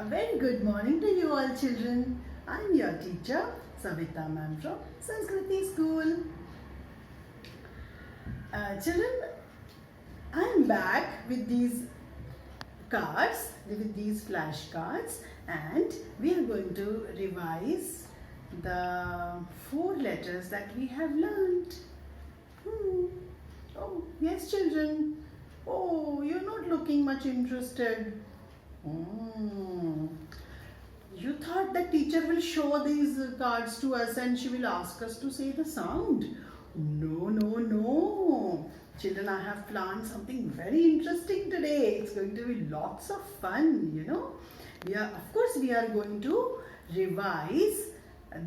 A very good morning to you all children. I am your teacher Savita ma'am from Sanskriti School. Children, I am back with these cards, with these flashcards, and we are going to revise the 4 letters that we have learnt. Oh, yes children. Oh, you're not looking much interested. You thought the teacher will show these cards to us and she will ask us to say the sound. No, no, no. Children, I have planned something very interesting today. It's going to be lots of fun, you know. Of course, we are going to revise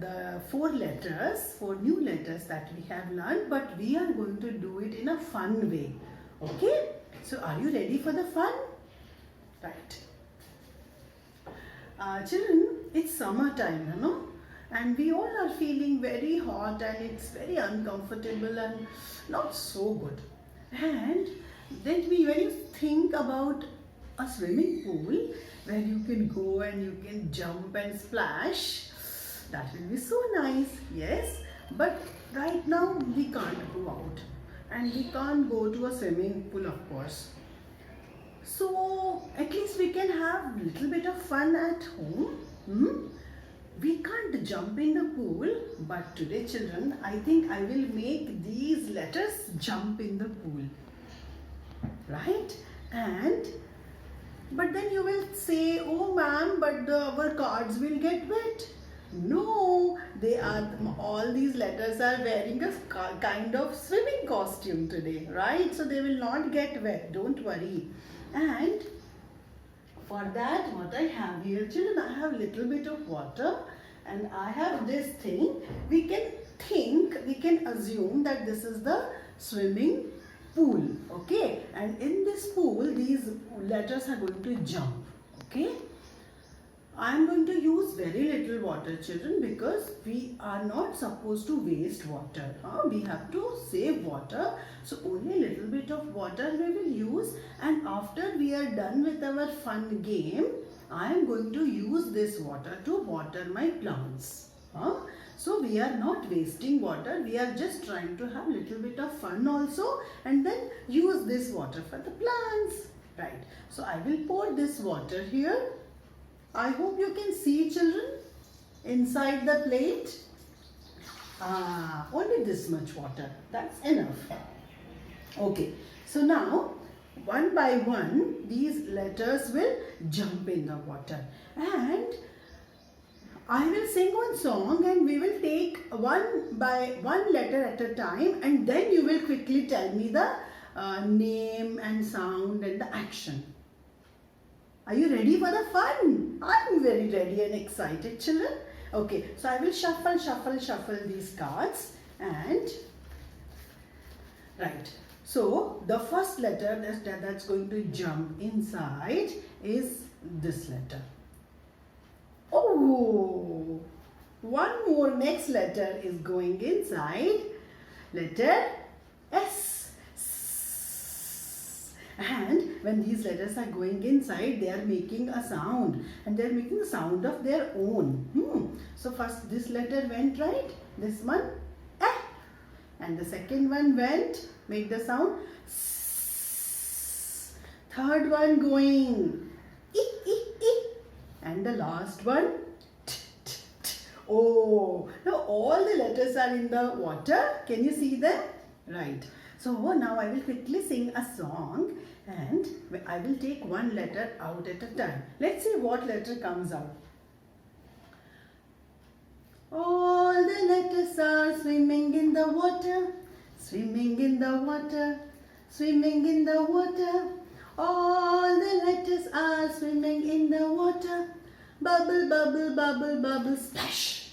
the 4 new letters that we have learned, but we are going to do it in a fun way. Okay? So, are you ready for the fun? Right. Children, it's summertime, you know, and we all are feeling very hot and it's very uncomfortable and not so good. And then when you think about a swimming pool where you can go and you can jump and splash, that will be so nice, yes. But right now we can't go out and we can't go to a swimming pool, of course. So at least we can have a little bit of fun at home. We can't jump in the pool, but today children, I think I will make these letters jump in the pool. Right? But then you will say, oh ma'am, but our cards will get wet. No, all these letters are wearing a kind of swimming costume today, right? So they will not get wet, don't worry. And for that, what I have here, children, I have a little bit of water and I have this thing. We can assume that this is the swimming pool, okay? And in this pool, these letters are going to jump, okay? I am going to use very little water, children, because we are not supposed to waste water. We have to save water. So only a little bit of water we will use, and after we are done with our fun game, I am going to use this water to water my plants. So we are not wasting water. We are just trying to have a little bit of fun also, and then use this water for the plants. Right. So I will pour this water here. I hope you can see, children, inside the plate. Only this much water. That's enough. Okay. So now, one by one, these letters will jump in the water. And I will sing one song and we will take one letter at a time, and then you will quickly tell me the name and sound and the action. Are you ready for the fun? I'm very ready and excited, children. Okay, so I will shuffle these cards and right. So the first letter that's going to jump inside is this letter. Oh, one more next letter is going inside. Letter S. And when these letters are going inside, they are making a sound, and they are making a sound of their own. So first this letter went right, this one, eh. And the second one went, make the sound, S. Third one going, E, E, E. And the last one, T, T, T. Oh, now all the letters are in the water. Can you see them? Right. So now I will quickly sing a song and I will take one letter out at a time. Let's see what letter comes out. All the letters are swimming in the water, swimming in the water, swimming in the water. All the letters are swimming in the water. Bubble, bubble, bubble, bubble, splash.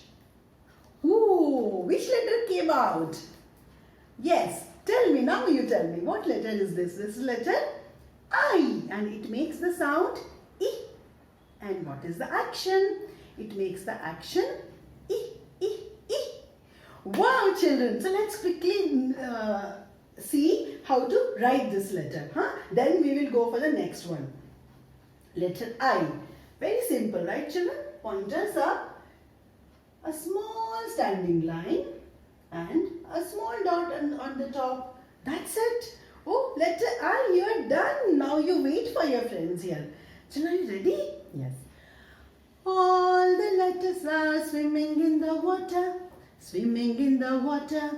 Ooh, which letter came out? Yes. Tell me, now you tell me, what letter is this? This is letter I, and it makes the sound E. And what is the action? It makes the action E, E, E. Wow, children. So let's quickly see how to write this letter. Then we will go for the next one. Letter I. Very simple, right children? Pointers up, a small standing line and a small dot on the top. That's it. Oh, letter I, you are done. Now you wait for your friends here. Children, are you ready? Yes. All the letters are swimming in the water, swimming in the water,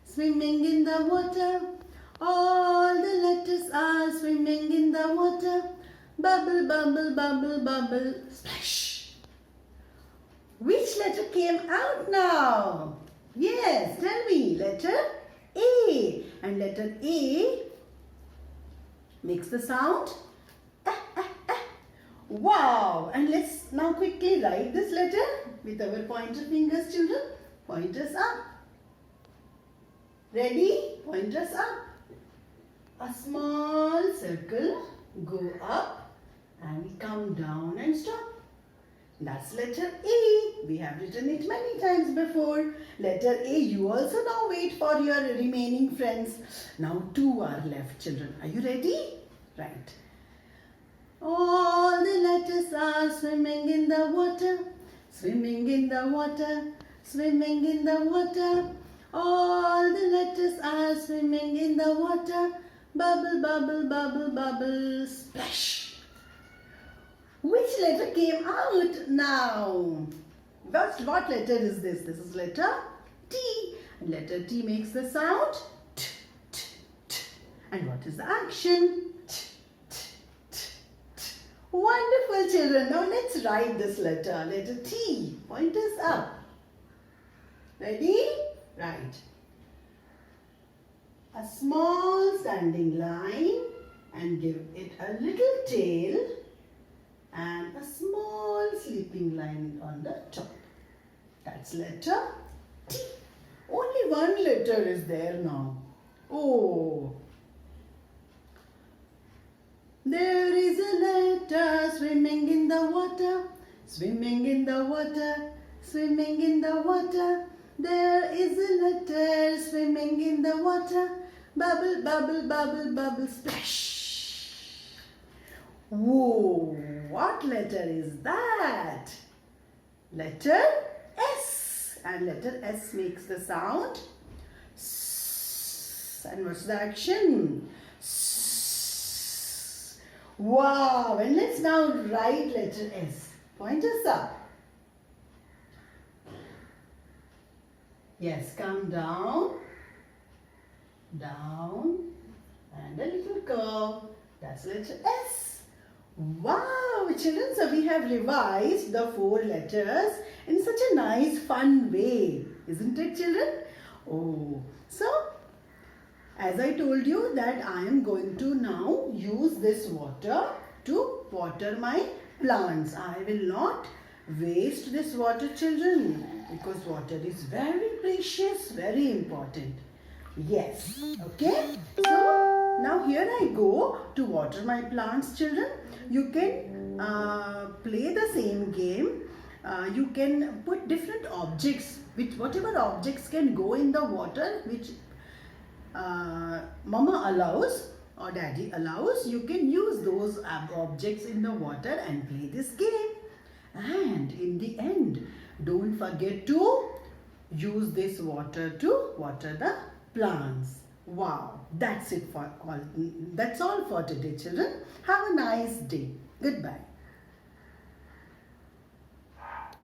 swimming in the water. All the letters are swimming in the water. Bubble, bubble, bubble, bubble, splash. Which letter came out now? Yes, tell me. Letter A. And letter A makes the sound ah, ah, ah. Wow. And let's now quickly write this letter with our pointer fingers, children. Pointers up. Ready? Pointers up. A small circle, go up and come down and stop. That's letter A. We have written it many times before. Letter A, you also now wait for your remaining friends. Now 2 are left, children. Are you ready? Right. All the letters are swimming in the water, swimming in the water, swimming in the water. All the letters are swimming in the water. Bubble, bubble, bubble, bubble, splash. Which letter came out now? What letter is this? This is letter T. And letter T makes the sound t, t, t. And what is the action? T, t, t, t. Wonderful children. Now let's write this letter. Letter T. Pointers up. Ready? Right. A small standing line and give it a little tail and a small sleeping line on the top. That's letter T. Only one letter is there now. Oh. There is a letter swimming in the water, swimming in the water, swimming in the water. There is a letter swimming in the water. Bubble, bubble, bubble, bubble, splash. Whoa, what letter is that? Letter S. And letter S makes the sound S. And what's the action? S. Wow, and let's now write letter S. Pointers up. Yes, come down, down, and a little curve. That's letter S. Wow, children, so we have revised the 4 letters in such a nice, fun way. Isn't it, children? Oh, so as I told you that I am going to now use this water to water my plants. I will not waste this water, children, because water is very precious, very important. Yes, okay. So now here I go to water my plants, children. You can play the same game. You can put different objects, which whatever objects can go in the water, which mama allows or daddy allows. You can use those objects in the water and play this game. And in the end, don't forget to use this water to water the plants. Wow, that's all for today, children. Have a nice day. Goodbye.